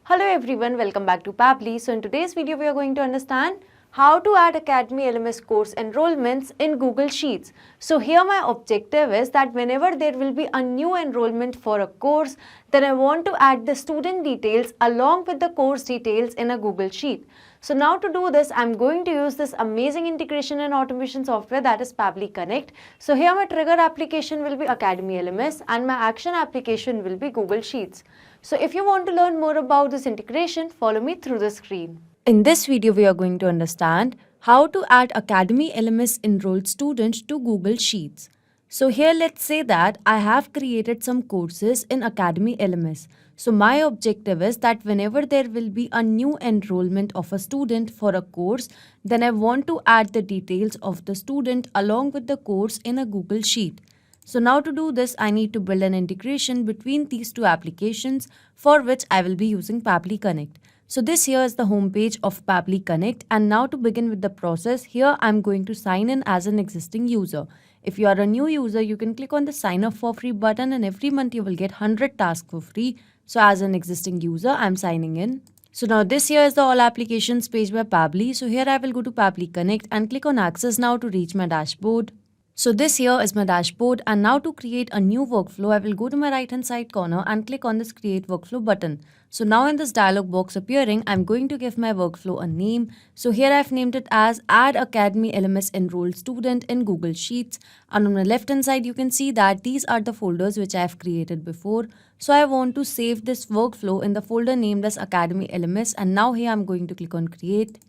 Hello everyone, welcome back to Pabbly. So in today's video, we are going to understand how to add Academy LMS course enrollments in Google Sheets. So here my objective is that whenever there will be a new enrollment for a course, then I want to add the student details along with the course details in a Google Sheet. So now to do this, I'm going to use this amazing integration and automation software that is Pabbly Connect. So here my trigger application will be Academy LMS and my action application will be Google Sheets. So if you want to learn more about this integration, follow me through the screen. In this video, we are going to understand how to add Academy LMS enrolled students to Google Sheets. So here let's say that I have created some courses in Academy LMS. So my objective is that whenever there will be a new enrollment of a student for a course, then I want to add the details of the student along with the course in a Google Sheet. So now to do this, I need to build an integration between these two applications for which I will be using Pabbly Connect. So this here is the homepage of Pabbly Connect, and now to begin with the process, here I'm going to sign in as an existing user. If you are a new user, you can click on the sign up for free button and every month you will get 100 tasks for free. So as an existing user, I'm signing in. So now this here is the all applications page by Pabbly. So here I will go to Pabbly Connect and click on access now to reach my dashboard. So this here is my dashboard, and now to create a new workflow, I will go to my right hand side corner and click on this create workflow button. So now in this dialog box appearing, I'm going to give my workflow a name. So here I've named it as Add Academy LMS Enrolled Student in Google Sheets. And on the left hand side, you can see that these are the folders which I have created before. So I want to save this workflow in the folder named as Academy LMS, and now here I'm going to click on create.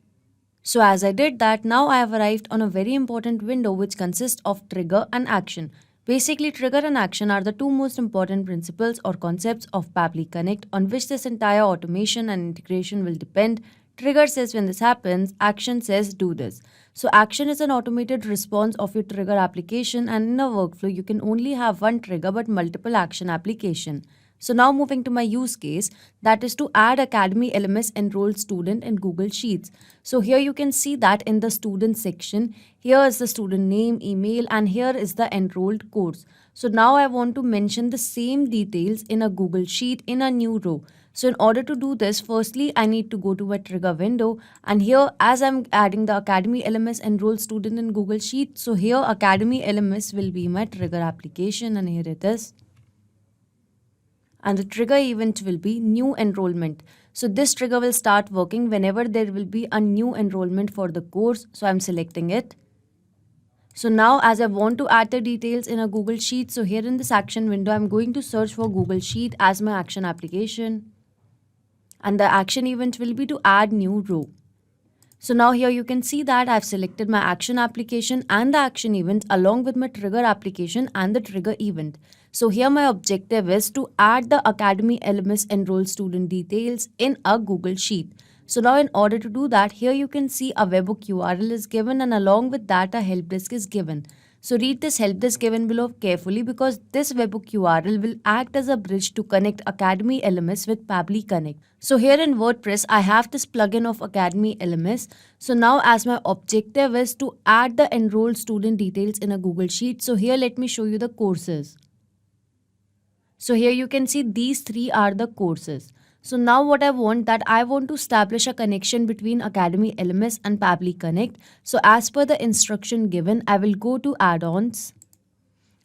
So as I did that, now I have arrived on a very important window which consists of trigger and action. Basically, trigger and action are the two most important principles or concepts of Pabbly Connect on which this entire automation and integration will depend. Trigger says when this happens, action says do this. So action is an automated response of your trigger application, and in a workflow, you can only have one trigger but multiple action application. So now moving to my use case, that is to add Academy LMS enrolled student in Google Sheets. So here you can see that in the student section, here is the student name, email, and here is the enrolled course. So now I want to mention the same details in a Google Sheet in a new row. So in order to do this, firstly, I need to go to my trigger window, and here as I'm adding the Academy LMS enrolled student in Google Sheet, so here Academy LMS will be my trigger application, and here it is. And the trigger event will be new enrollment. So this trigger will start working whenever there will be a new enrollment for the course. So I'm selecting it. So now as I want to add the details in a Google Sheet, so here in this action window, I'm going to search for Google Sheet as my action application. And the action event will be to add new row. So now here you can see that I've selected my action application and the action event along with my trigger application and the trigger event. So here my objective is to add the Academy LMS enrolled student details in a Google Sheet. So now in order to do that, here you can see a webhook URL is given, and along with that a help desk is given. So read this help desk given below carefully, because this webhook URL will act as a bridge to connect Academy LMS with Pabbly Connect. So here in WordPress, I have this plugin of Academy LMS. So now as my objective is to add the enrolled student details in a Google Sheet. So here let me show you the courses. So here you can see these three are the courses. So now what I want to establish a connection between Academy LMS and Pabbly Connect. So as per the instruction given, I will go to add-ons.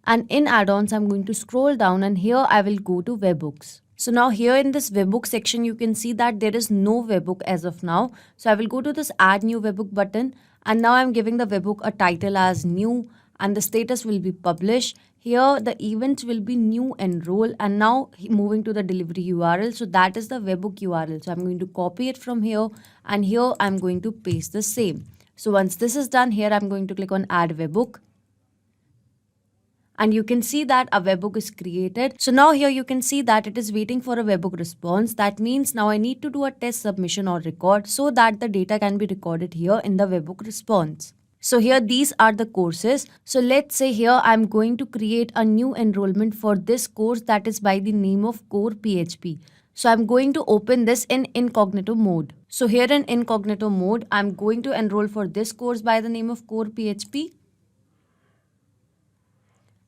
And in add-ons, I'm going to scroll down, and here I will go to webhooks. So now here in this webhook section, you can see that there is no webhook as of now. So I will go to this add new webhook button, and now I'm giving the webhook a title as new, and the status will be publish. Here the event will be new enroll, and now moving to the delivery URL. So that is the webhook URL. So I'm going to copy it from here, and here I'm going to paste the same. So once this is done, here I'm going to click on add webhook. And you can see that a webhook is created. So now here you can see that it is waiting for a webhook response. That means now I need to do a test submission or record so that the data can be recorded here in the webhook response. So here these are the courses. So let's say here I'm going to create a new enrollment for this course that is by the name of Core PHP. So I'm going to open this in incognito mode. So here in incognito mode, I'm going to enroll for this course by the name of Core PHP.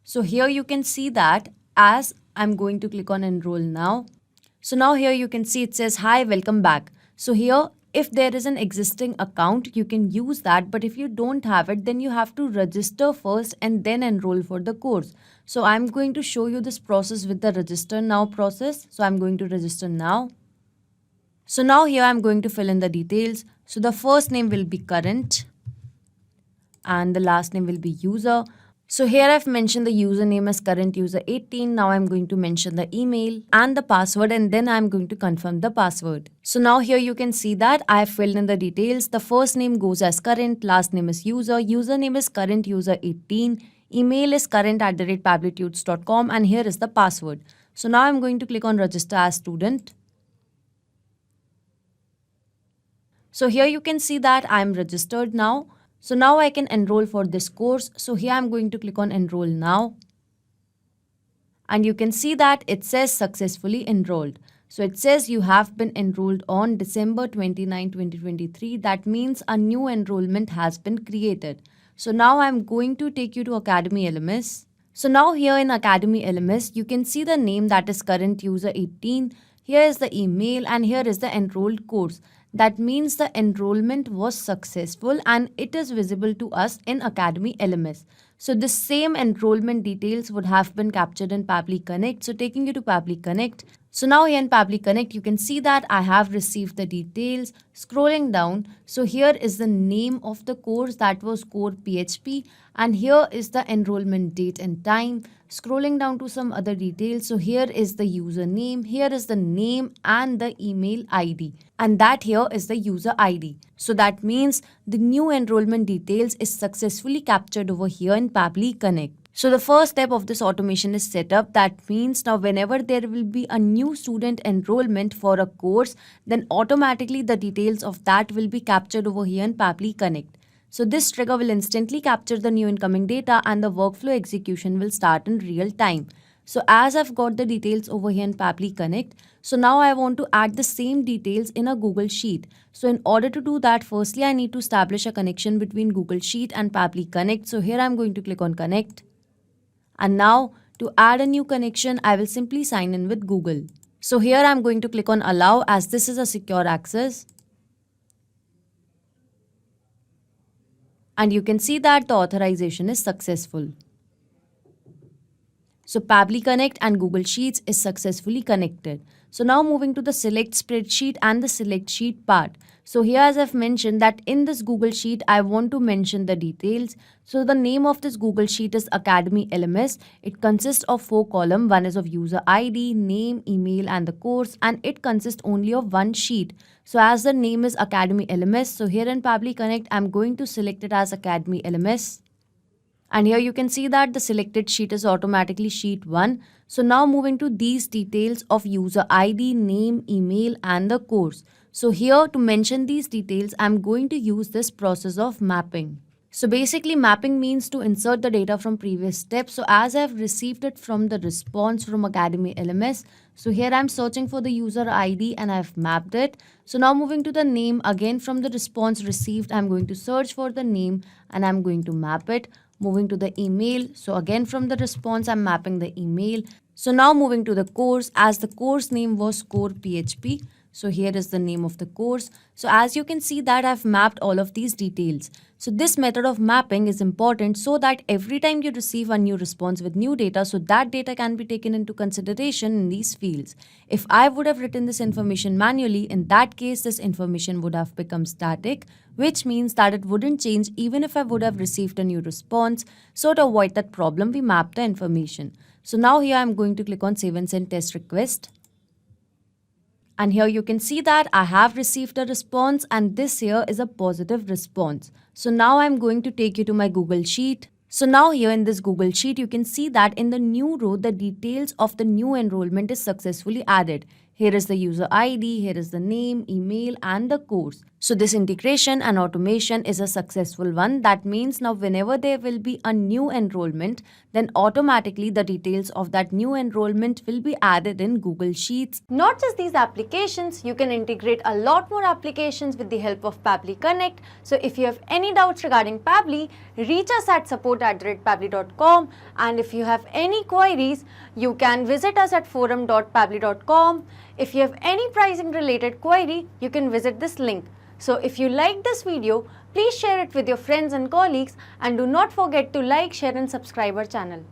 So here you can see that as I'm going to click on enroll now. So now here you can see it says, hi, welcome back. So here, if there is an existing account, you can use that. But if you don't have it, then you have to register first and then enroll for the course. So I'm going to show you this process with the register now process. So I'm going to register now. So now here I'm going to fill in the details. So the first name will be current and the last name will be user. So here I've mentioned the username as current user 18. Now I'm going to mention the email and the password, and then I'm going to confirm the password. So now here you can see that I have filled in the details. The first name goes as current, last name is user, username is current user 18, email is current@pabblytudes.com, and here is the password. So now I'm going to click on register as student. So here you can see that I'm registered now. So now I can enroll for this course. So here I'm going to click on enroll now. And you can see that it says successfully enrolled. So it says you have been enrolled on December 29, 2023. That means a new enrollment has been created. So now I'm going to take you to Academy LMS. So now here in Academy LMS, you can see the name, that is current user 18. Here is the email and here is the enrolled course. That means the enrollment was successful and it is visible to us in Academy LMS. So the same enrollment details would have been captured in Pabbly Connect. So taking you to Pabbly Connect. So now here in Pabbly Connect, you can see that I have received the details. Scrolling down, so here is the name of the course, that was Core PHP, and here is the enrollment date and time. Scrolling down to some other details, so here is the username, here is the name and the email ID, and that here is the user ID. So that means the new enrollment details is successfully captured over here in Pabbly Connect. So the first step of this automation is set up. That means now whenever there will be a new student enrollment for a course, then automatically the details of that will be captured over here in Pabbly Connect. So this trigger will instantly capture the new incoming data and the workflow execution will start in real time. So as I've got the details over here in Pabbly Connect, so now I want to add the same details in a Google Sheet. So in order to do that, firstly I need to establish a connection between Google Sheet and Pabbly Connect. So here I'm going to click on connect. And now to add a new connection, I will simply sign in with Google. So here I'm going to click on allow, as this is a secure access. And you can see that the authorization is successful. So Pabbly Connect and Google Sheets is successfully connected. So now moving to the select spreadsheet and the select sheet part. So here as I've mentioned that in this Google Sheet, I want to mention the details. So the name of this Google Sheet is Academy LMS. It consists of 4 columns. One is of user ID, name, email and the course, and it consists only of one sheet. So as the name is Academy LMS, so here in Pabbly Connect, I'm going to select it as Academy LMS. And here you can see that the selected sheet is automatically sheet 1. So now moving to these details of user ID, name, email and the course. So here to mention these details, I'm going to use this process of mapping. So basically mapping means to insert the data from previous steps. So as I've received it from the response from Academy LMS, so here I'm searching for the user ID and I've mapped it. So now moving to the name, again from the response received, I'm going to search for the name and I'm going to map it. Moving to the email, so again from the response, I'm mapping the email. So now moving to the course, as the course name was Core PHP. So here is the name of the course. So as you can see that I've mapped all of these details. So this method of mapping is important so that every time you receive a new response with new data, so that data can be taken into consideration in these fields. If I would have written this information manually, in that case, this information would have become static, which means that it wouldn't change even if I would have received a new response. So to avoid that problem, we map the information. So now here I'm going to click on Save and Send Test Request. And here you can see that I have received a response and this here is a positive response. So now I'm going to take you to my Google Sheet. So now here in this Google Sheet, you can see that in the new row, the details of the new enrollment is successfully added. Here is the user ID, here is the name, email and the course. So this integration and automation is a successful one. That means now whenever there will be a new enrollment, then automatically the details of that new enrollment will be added in Google Sheets. Not just these applications, you can integrate a lot more applications with the help of Pabbly Connect. So if you have any doubts regarding Pabbly, reach us at support@pabbly.com, and if you have any queries, you can visit us at forum.pabbly.com. If you have any pricing related query, you can visit this link. So if you like this video, please share it with your friends and colleagues and do not forget to like, share and subscribe our channel.